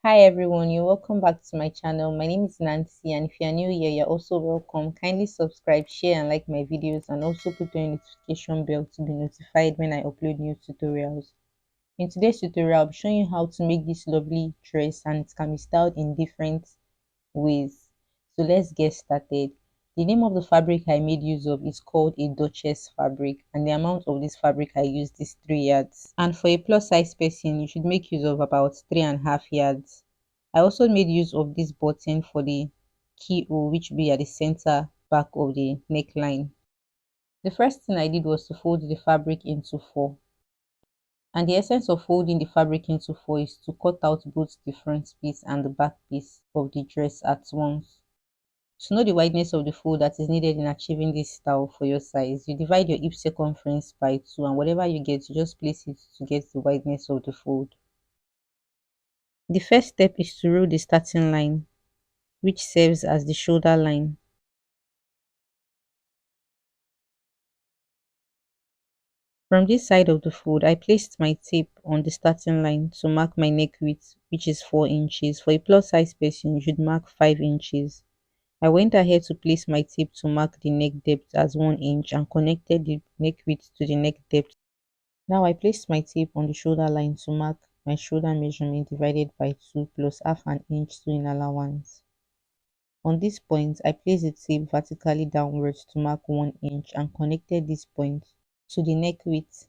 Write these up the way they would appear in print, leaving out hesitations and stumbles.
Hi everyone, you're welcome back to my channel. My name is Nancy, and if you're new here, you're also welcome. Kindly subscribe, share, and like my videos, and also put on your notification bell to be notified when I upload new tutorials. In today's tutorial, I'll be showing you how to make this lovely dress, and it can be styled in different ways. So let's get started. The name of the fabric I made use of is called a Duchess fabric, and the amount of this fabric I used is 3 yards. And for a plus size person, you should make use of about 3.5 yards. I also made use of this button for the keyhole, which will be at the center back of the neckline. The first thing I did was to fold the fabric into four. And the essence of folding the fabric into four is to cut out both the front piece and the back piece of the dress at once. To know the wideness of the fold that is needed in achieving this style for your size, you divide your hip circumference by 2, and whatever you get, you just place it to get the wideness of the fold. The first step is to rule the starting line, which serves as the shoulder line. From this side of the fold, I placed my tape on the starting line to mark my neck width, which is 4 inches. For a plus size person, you should mark 5 inches. I went ahead to place my tape to mark the neck depth as 1 inch and connected the neck width to the neck depth. Now I placed my tape on the shoulder line to mark my shoulder measurement divided by 2 plus half an inch sewing allowance. On this point, I placed the tape vertically downwards to mark 1 inch and connected this point to the neck width.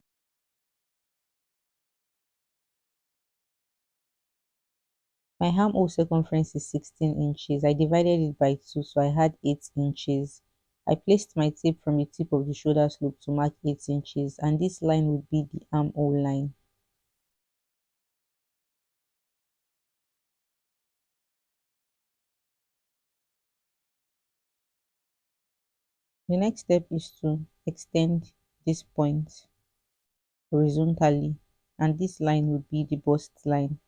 My armhole circumference is 16 inches. I divided it by 2, so I had 8 inches. I placed my tape from the tip of the shoulder slope to mark 8 inches, and this line would be the armhole line. The next step is to extend this point horizontally, and this line would be the bust line.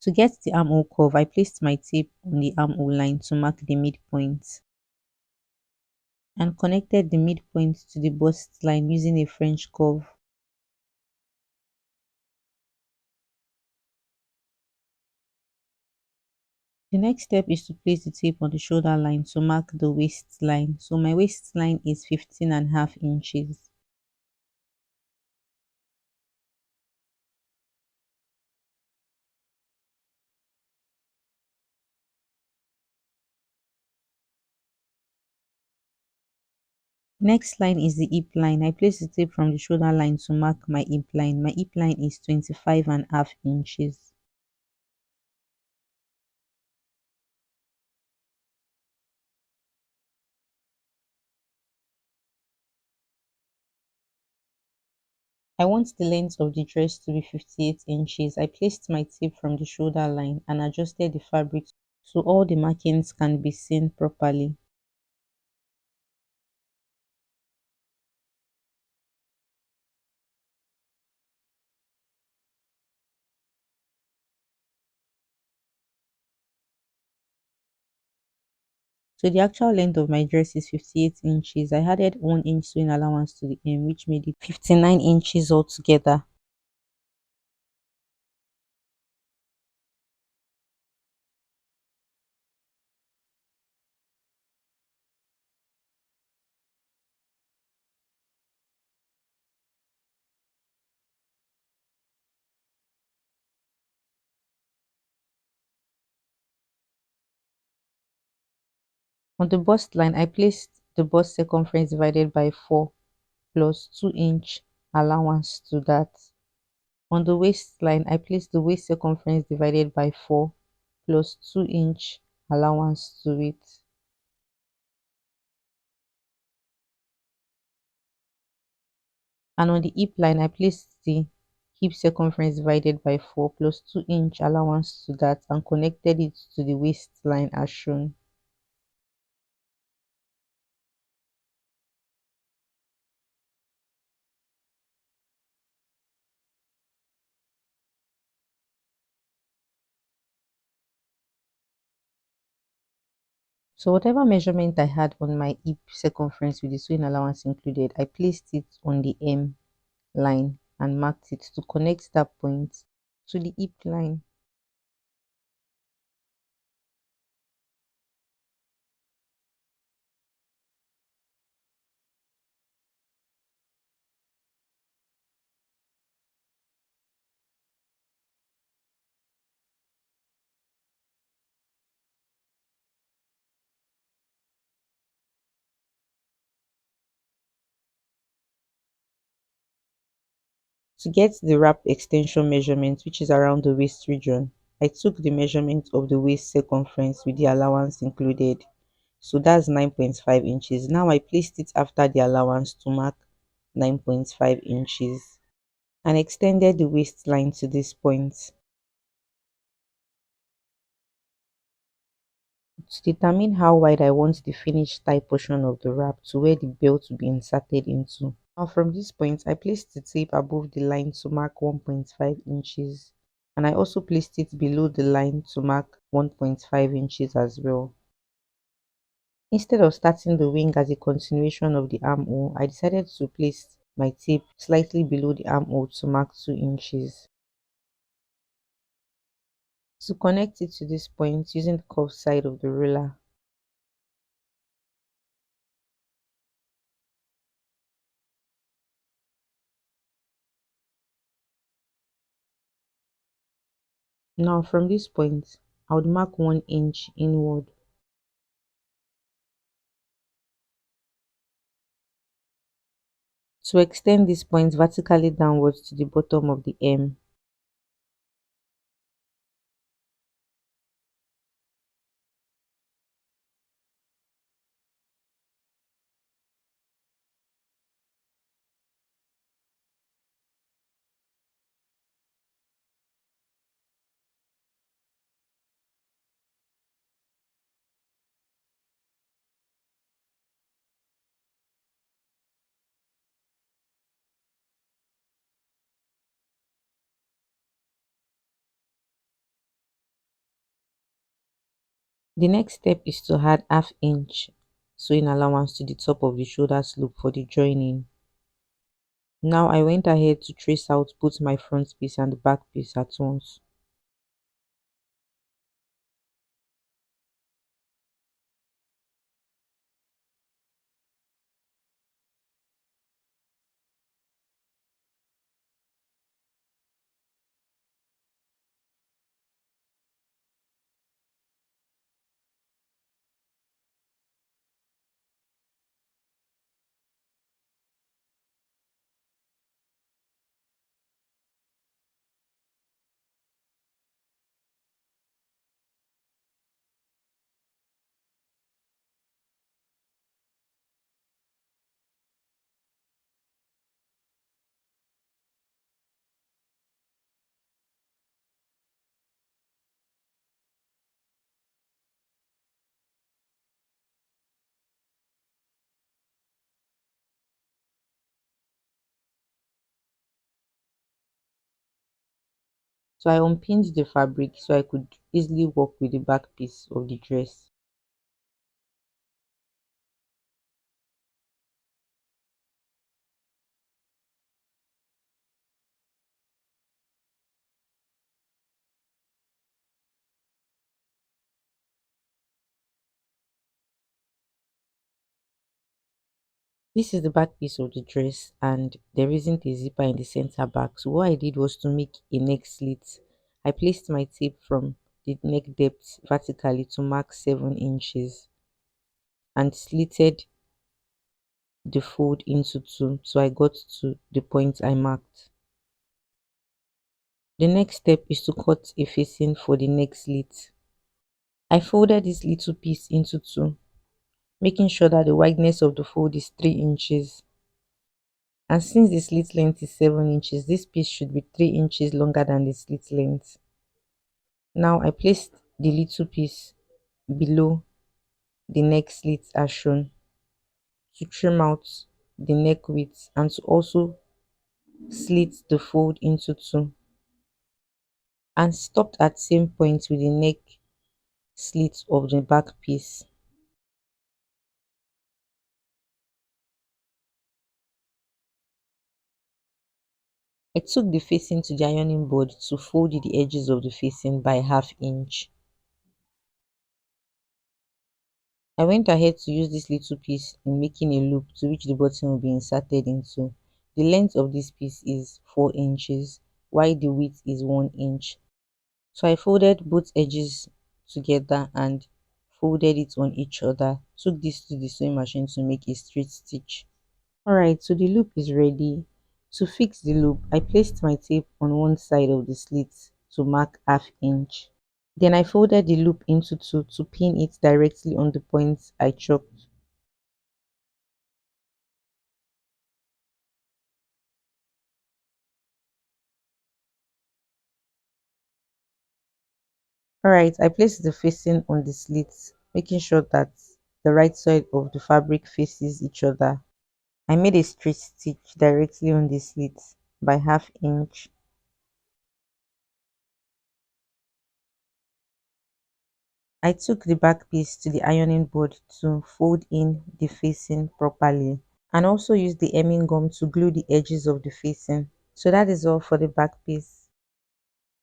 To get the armhole curve, I placed my tape on the armhole line to mark the midpoint and connected the midpoint to the bust line using a French curve. The next step is to place the tape on the shoulder line to mark the waistline. So my waistline is 15.5 inches. Next line is the hip line. I place the tape from the shoulder line to mark my hip line. My hip line is 25.5 inches. I want the length of the dress to be 58 inches. I placed my tape from the shoulder line and adjusted the fabric so all the markings can be seen properly. So the actual length of my dress is 58 inches. I added 1 inch sewing allowance to the hem, which made it 59 inches altogether. On the bust line, I placed the bust circumference divided by 4 plus 2 inch allowance to that. On the waistline, I placed the waist circumference divided by 4 plus 2 inch allowance to it. And on the hip line, I placed the hip circumference divided by 4 plus 2 inch allowance to that and connected it to the waistline as shown. So whatever measurement I had on my hip circumference with the sewing allowance included, I placed it on the hem line and marked it to connect that point to the hip line. To get the wrap extension measurement, which is around the waist region, I took the measurement of the waist circumference with the allowance included. So that's 9.5 inches. Now I placed it after the allowance to mark 9.5 inches and extended the waistline to this point. To determine how wide I want the finished thigh portion of the wrap to where the belt will be inserted into. Now from this point, I placed the tape above the line to mark 1.5 inches, and I also placed it below the line to mark 1.5 inches as well. Instead of starting the wing as a continuation of the armhole, I decided to place my tape slightly below the armhole to mark 2 inches. To connect it to this point using the curved side of the ruler. Now from this point, I would mark 1 inch inward. To extend this point vertically downwards to the bottom of the hem. The next step is to add half inch sewing allowance to the top of the shoulder slope for the joining. Now I went ahead to trace out both my front piece and the back piece at once. So I unpinned the fabric so I could easily work with the back piece of the dress. This is the back piece of the dress and there isn't a zipper in the center back. So what I did was to make a neck slit. I placed my tape from the neck depth vertically to mark 7 inches and slitted the fold into two so I got to the point I marked. The next step is to cut a facing for the neck slit. I folded this little piece into two, making sure that the wideness of the fold is 3 inches. And since the slit length is 7 inches, this piece should be 3 inches longer than the slit length. Now I placed the little piece below the neck slit as shown to trim out the neck width and to also slit the fold into two, and stopped at same point with the neck slit of the back piece. I took the facing to the ironing board to fold the edges of the facing by half inch. I went ahead to use this little piece in making a loop to which the button will be inserted into. The length of this piece is 4 inches, while the width is 1 inch. So I folded both edges together and folded it on each other. Took this to the sewing machine to make a straight stitch. Alright, so the loop is ready. To fix the loop, I placed my tape on one side of the slit to mark half inch. Then I folded the loop into two to pin it directly on the points I chalked. Alright, I placed the facing on the slits, making sure that the right side of the fabric faces each other. I made a straight stitch directly on the slits by half inch. I took the back piece to the ironing board to fold in the facing properly and also used the hemming gum to glue the edges of the facing. So that is all for the back piece.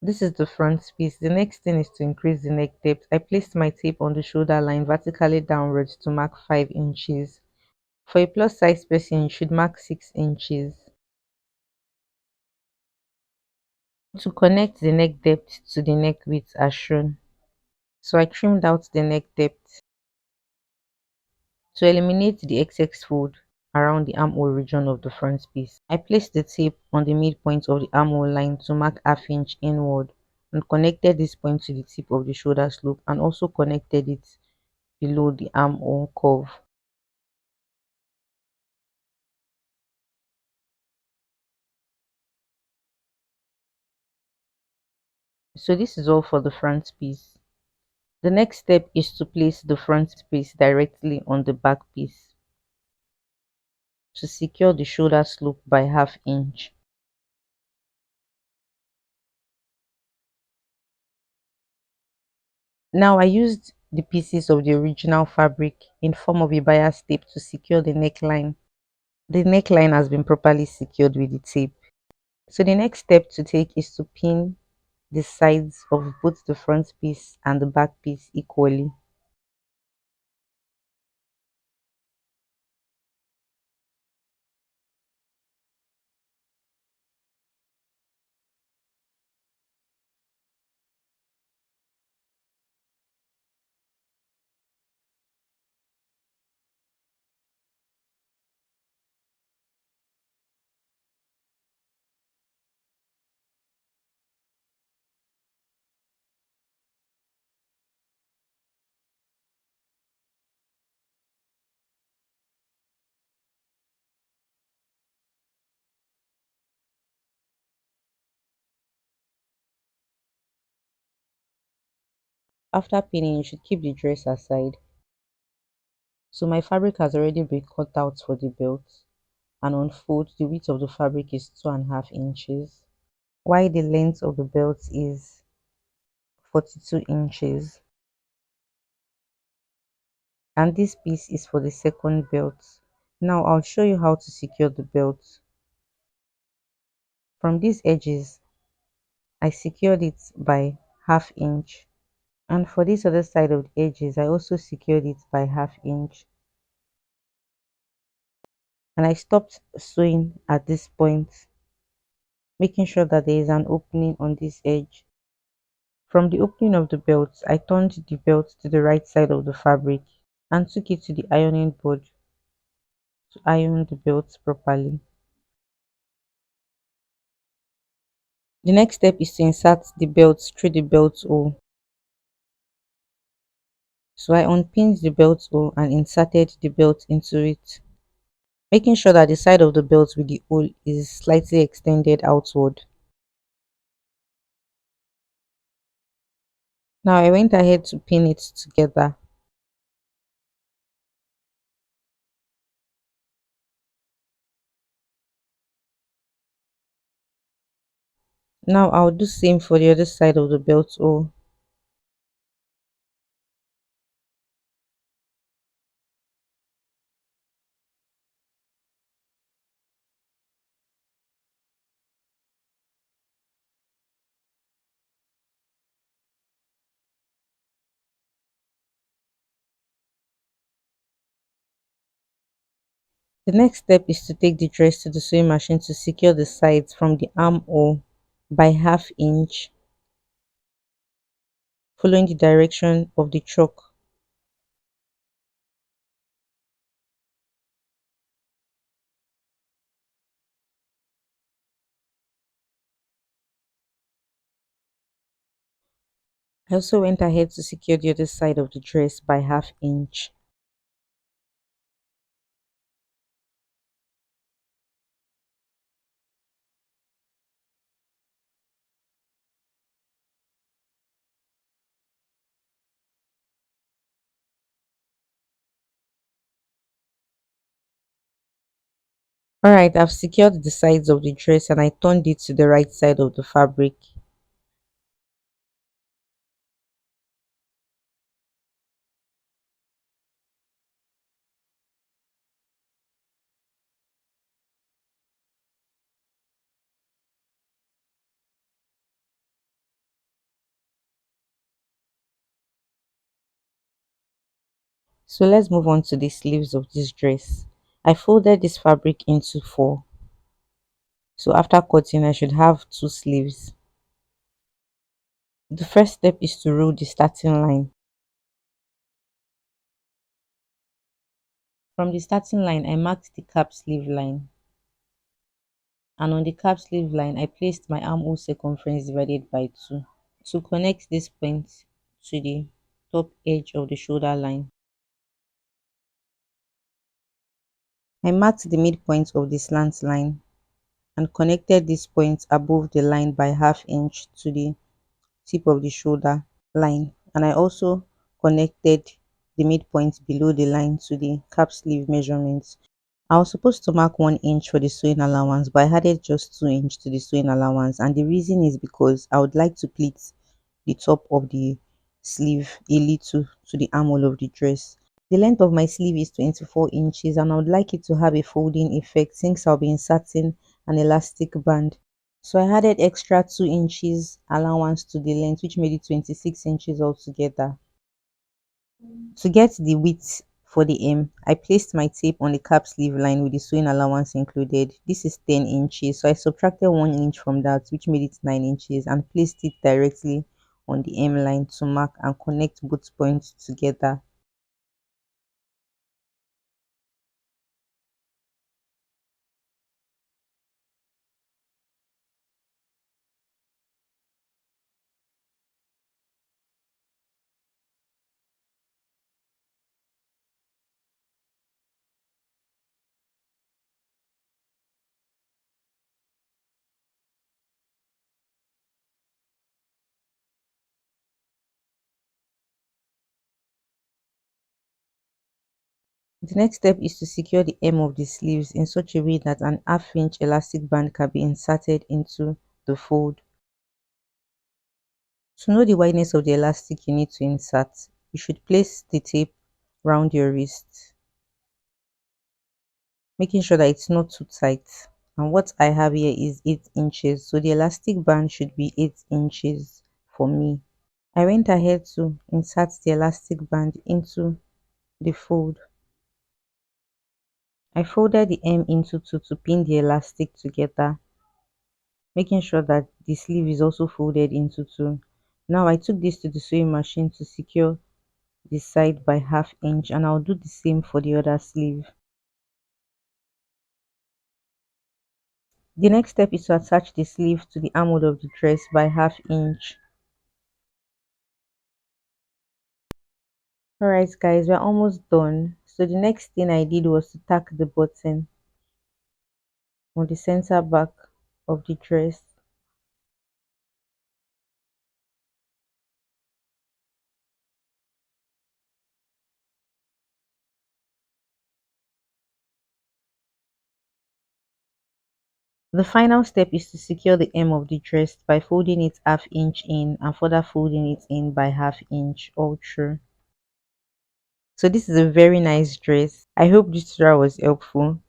This is the front piece. The next thing is to increase the neck depth. I placed my tape on the shoulder line vertically downwards to mark 5 inches. For a plus size person, you should mark 6 inches. To connect the neck depth to the neck width as shown. So I trimmed out the neck depth. To eliminate the excess fold around the armhole region of the front piece, I placed the tape on the midpoint of the armhole line to mark half inch inward and connected this point to the tip of the shoulder slope and also connected it below the armhole curve. So this is all for the front piece. The next step is to place the front piece directly on the back piece to secure the shoulder slope by half inch. Now I used the pieces of the original fabric in form of a bias tape to secure the neckline. The neckline has been properly secured with the tape. So the next step to take is to pin the sides of both the front piece and the back piece equally. After pinning, you should keep the dress aside. So my fabric has already been cut out for the belt, and on fold the width of the fabric is 2.5 inches, while the length of the belt is 42 inches, and this piece is for the second belt. Now I'll show you how to secure the belt. From these edges I secured it by half inch, and for this other side of the edges I also secured it by half inch, and I stopped sewing at this point, making sure that there is an opening on this edge. From the opening of the belt, I turned the belt to the right side of the fabric and took it to the ironing board to iron the belt properly. The next step is to insert the belt through the belt hole. So I unpinned the belt hole and inserted the belt into it, making sure that the side of the belt with the hole is slightly extended outward. Now I went ahead to pin it together. Now I'll do same for the other side of the belt hole. The next step is to take the dress to the sewing machine to secure the sides from the armhole by half inch, following the direction of the chalk. I also went ahead to secure the other side of the dress by half inch. Alright, I've secured the sides of the dress and I turned it to the right side of the fabric. So let's move on to the sleeves of this dress. I folded this fabric into four. So after cutting, I should have two sleeves. The first step is to roll the starting line. From the starting line, I marked the cap sleeve line. And on the cap sleeve line, I placed my armhole circumference divided by 2 to connect this point to the top edge of the shoulder line. I marked the midpoint of the slant line and connected this point above the line by half inch to the tip of the shoulder line, and I also connected the midpoint below the line to the cap sleeve measurements. I was supposed to mark 1 inch for the sewing allowance, but I added just 2 inch to the sewing allowance, and the reason is because I would like to pleat the top of the sleeve a little to the armhole of the dress. The length of my sleeve is 24 inches and I would like it to have a folding effect since I'll be inserting an elastic band. So I added extra 2 inches allowance to the length, which made it 26 inches altogether. To get the width for the hem, I placed my tape on the cap sleeve line with the sewing allowance included. This is 10 inches, so I subtracted 1 inch from that, which made it 9 inches, and placed it directly on the hem line to mark and connect both points together. The next step is to secure the hem of the sleeves in such a way that an half-inch elastic band can be inserted into the fold. To know the wideness of the elastic you need to insert, you should place the tape round your wrist, making sure that it's not too tight. And what I have here is 8 inches, so the elastic band should be 8 inches for me. I went ahead to insert the elastic band into the fold. I folded the hem into two to pin the elastic together, making sure that the sleeve is also folded into two. Now I took this to the sewing machine to secure the side by half inch, and I'll do the same for the other sleeve. The next step is to attach the sleeve to the armhole of the dress by half inch. Alright guys, we're almost done. So the next thing I did was to tack the button on the center back of the dress. The final step is to secure the hem of the dress by folding it half inch in and further folding it in by half inch all through. So this is a very nice dress. I hope this tutorial was helpful.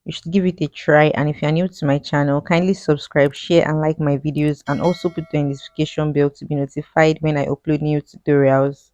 You should give it a try, and if you're new to my channel, kindly subscribe, share and like my videos, and also put the notification bell to be notified when I upload new tutorials.